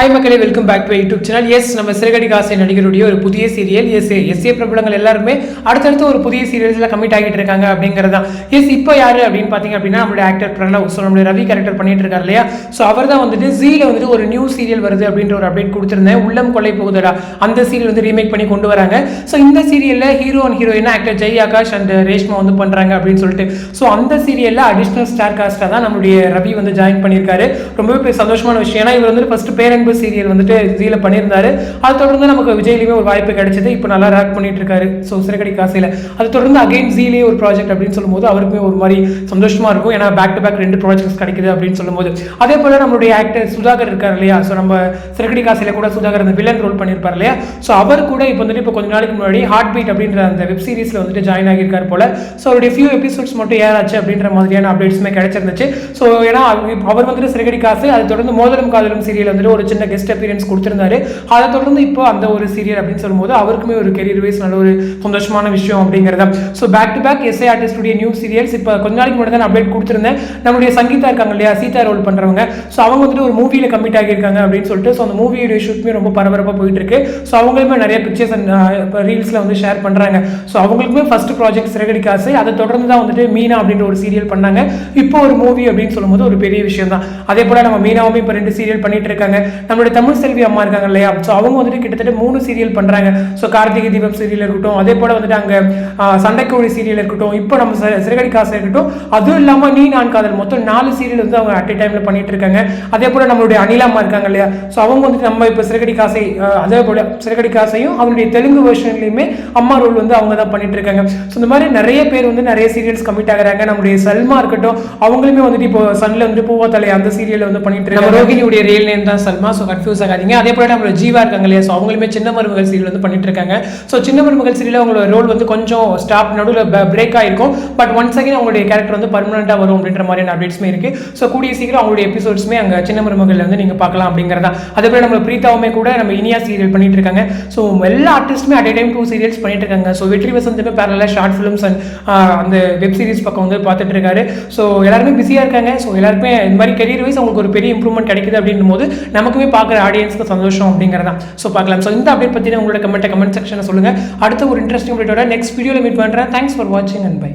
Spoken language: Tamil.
ஹாய் மக்களே, welcome back to YouTube channel. Yes, நம்ம சிறகடி காசை நடிகருடைய ஒரு புதிய சீரியல் எஸ்ஏ பிரபலங்கள் எல்லாருமே அடுத்தடுத்து ஒரு புதிய சீரியல்ஸ்ல கமிட் ஆகிட்டு இருக்காங்க அப்படிங்கிறது தான். இப்போ யாரு அப்படின்னு பாத்தீங்க அப்படின்னா நம்மளுடைய ஆக்டர் பிரணவ், ஸோ நம்மளுடைய ரவி கேரக்டர் பண்ணிட்டு இருக்காரு இல்லையா. ஸோ அவர் தான் வந்துட்டு ஜீல வந்துட்டு ஒரு நியூ சீரியல் வருது அப்படின்ற ஒரு அப்டேட் கொடுத்திருந்தேன். உள்ளம் கொள்ளை போகுதடா அந்த சீரியல் வந்து ரீமேக் பண்ணி கொண்டு வராங்க. ஸோ இந்த சீரியல்ல hero and heroine actor Jai Akash and Reshma வந்து பண்றாங்க அப்படின்னு சொல்லிட்டு. ஸோ அந்த சீரியல்ல அடிஷனல் ஸ்டார் காஸ்டா தான் நம்மளுடைய ரவி வந்து ஜாயின் பண்ணியிருக்காரு. ரொம்பவே சந்தோஷமான விஷயம். ஏன்னா இவர் வந்து ஃபர்ஸ்ட் பேரன்பு சீரியல் வந்துட்டு ஜீல பண்ணியிருந்தாரு. அது தொடர்ந்து நமக்கு விஜய்லயுமே ஒரு வாய்ப்பு கிடைச்சது. இப்போ நல்லா ரேக் பண்ணிட்டு இருக்காரு. ஸோ சிறகடி காசையில அது தொடர்ந்து அகைன் ஜீலே ஒரு ப்ராஜெக்ட் அப்படின்னு சொல்லும்போது அவருக்குமே ஒரு மாதிரி சந்தோஷமா இருக்கும். ஏன்னா பேக் டு பேக் 2 ப்ராஜெக்ட்ஸ் கிடைக்குது அப்படின்னு சொல்லும்போது. அதே போல நம்மளுடைய ஆக்டர் சுதாகர் இருக்காரு இல்லையா. ஸோ நம்ம சிறகடி காசையில கூட சுதாகர் அந்த வில்லன் ரோல் பண்ணியிருப்பார் இல்லையா. ஸோ அவர் கூட இப்போ வந்துட்டு இப்போ கொஞ்ச நாளைக்கு முன்னாடி ஹார்ட் பீட் அப்படின்ற அந்த வெப் சீரிஸ்ல வந்துட்டு ஜாயின் ஆகியிருக்காரு போல. ஸோ அவருடைய ஃபியூ எபிசோட்ஸ் மட்டும் ஏறாச்சு அப்படின்ற மாதிரியான அப்டேட்ஸுமே கிடைச்சிருந்துச்சு. ஸோ ஏன்னா அவர் வந்துட்டு சிறகடி காசு அது தொடர்ந்து மோதலும் காதலும் சீரியல் வந்துட்டு ஒரு சின்ன கெஸ்ட் அப்பியரன்ஸ் கொடுத்திருந்தாரு. அதை தொடர்ந்து இப்போ அந்த ஒரு சீரியல் அப்படின்னு சொல்லும்போது அவருக்குமே ஒரு கெரியர் வைஸ் நல்ல ஒரு சந்தோஷமான விஷயம் அப்படிங்கிறதா. So back to back SA ஆர்டிஸ்டுடைய நியூ சீரியல்ஸ் இப்போ கொஞ்ச நாளைக்கு முன்னாடி தான் அப்டேட் கொடுத்திருந்தேன். நம்மளுடைய சங்கீதா இருக்காங்க இல்லையா, சீதா ரோல் பண்றவங்க. ஸோ அவங்க வந்துட்டு ஒரு மூவியில கமிட் ஆகியிருக்காங்க அப்படின்னு சொல்லிட்டு. ஸோ அந்த மூவியோட ஷூட்மே ரொம்ப பரபரப்பாக போயிட்டு இருக்கு. ஸோ அவங்களுமே நிறைய பிக்சர்ஸ் அண்ட் ரீல்ஸ்ல வந்து ஷேர் பண்றாங்க. ஸோ அவங்களுக்குமே ஃபர்ஸ்ட் ப்ராஜெக்ட் சிறகடி காசு, அதை தொடர்ந்து தான் வந்துட்டு மீனா அப்படின்ற ஒரு சீரியல் பண்ணாங்க. இப்போ ஒரு மூவி அப்படின்னு சொல்லும்போது ஒரு பெரிய விஷயம் தான். அதே போல நம்ம மீனாவுமே இப்போ 2 சீரியல் பண்ணிட்டு இருக்காங்க. நம்மளுடைய தமிழ் செல்வி அம்மா இருக்காங்க இல்லையா. ஸோ அவங்க வந்துட்டு கிட்டத்தட்ட 3 சீரியல் பண்றாங்க. ஸோ கார்த்திகை தீபம் சீரியல் இருக்கட்டும், அதே போல வந்துட்டு அங்க சண்டைக்கோழி சீரியல் இருக்கட்டும், இப்போ நம்ம சிறகடி காசு இருக்கட்டும், அதுவும் இல்லாம நீ நான் காதல், மொத்தம் 4 சீரியல் வந்து அவங்க அட் டைம்ல பண்ணிட்டு இருக்காங்க. அதே போல நம்மளுடைய அனிலாமா இருக்காங்க இல்லையா. ஸோ அவங்க வந்துட்டு நம்ம இப்போ சிறகடி காசை, அதே போல சிறகடி காசையும் அவங்களுடைய தெலுங்கு வெர்ஷன்லயுமே அம்மா ரோல் வந்து அவங்க தான் பண்ணிட்டு இருக்காங்க. ஸோ இந்த மாதிரி நிறைய பேர் வந்து நிறைய சீரியல்ஸ் கமிட் ஆகுறாங்க. நம்மளுடைய சல்மா இருக்கட்டும், அவங்களுமே வந்துட்டு இப்போ சன்ல வந்து பூவா தலை அந்த சீரியல் வந்து பண்ணிட்டு இருக்காங்க. ரோகிணியுடைய ரியல் நேம் தான் சல்மா, ஸோ கன்ஃபியூஸ் ஆகாதீங்க. அதே போல நம்ம ஜீவா இருக்காங்க இல்லையா. ஸோ அவங்களுமே சின்ன மருமகள் சீரியல் வந்து பண்ணிட்டு இருக்காங்க. ஸோ சின்ன மருமகள் சீரியல் அவங்களோட ரோல் வந்து கொஞ்சம் ஸ்டாப் நடுவில் பிரேக் ஆயிருக்கும். பட் ஒன்ஸ் அகைன் அவங்களுடைய கேரக்டர் வந்து பர்மனெண்டா வரும் அப்படின்ற மாதிரியான அப்டேட்ஸ்மே இருக்கு. ஸோ கூடிய சீக்கிரம் அவங்களுடைய எபிசோட்ஸ்மே அங்கே சின்ன மருமகள் வந்து நீங்க பார்க்கலாம் அப்படிங்கிறதா. அதே போல நம்ம பிரீதாவுமே கூட நம்ம இனியா சீரியல் பண்ணிட்டு இருக்காங்க. ஸோ எல்லா ஆர்டிஸ்ட்டுமே அட் டைம் 2 சீரியல்ஸ் பண்ணிட்டு இருக்காங்க. ஸோ வெற்றி வசந்தமே பேரலா ஷார்ட் ஃபிலிம்ஸ் அண்ட் அந்த வெப் சீரிஸ் பக்கம் வந்து பார்த்துட்டு இருக்காரு. ஸோ எல்லாருமே பிஸியா இருக்காங்க. ஸோ எல்லாருமே இந்த மாதிரி கெரியர் வைஸ் அவங்களுக்கு ஒரு பெரிய இம்ப்ரூவ்மெண்ட் கிடைக்குது அப்படின்னும் போது நமக்குமே பார்க்குற ஆடியன்ஸ்க்கு சந்தோஷம் அப்படிங்கிறதா. ஸோ பார்க்கலாம். ஸோ இந்த அப்டேட் பற்றி உங்களோட கமெண்ட் செக்ஷனை சொல்லுங்க. அடுத்த ஒரு இன்ட்ரெஸ்டிங் அப்டேட்டோட நெக்ஸ்ட் வீடியோவில் மீட் பண்ணுறேன். தேங்க்ஸ் ஃபார் வாட்சிங் அண்ட் பை.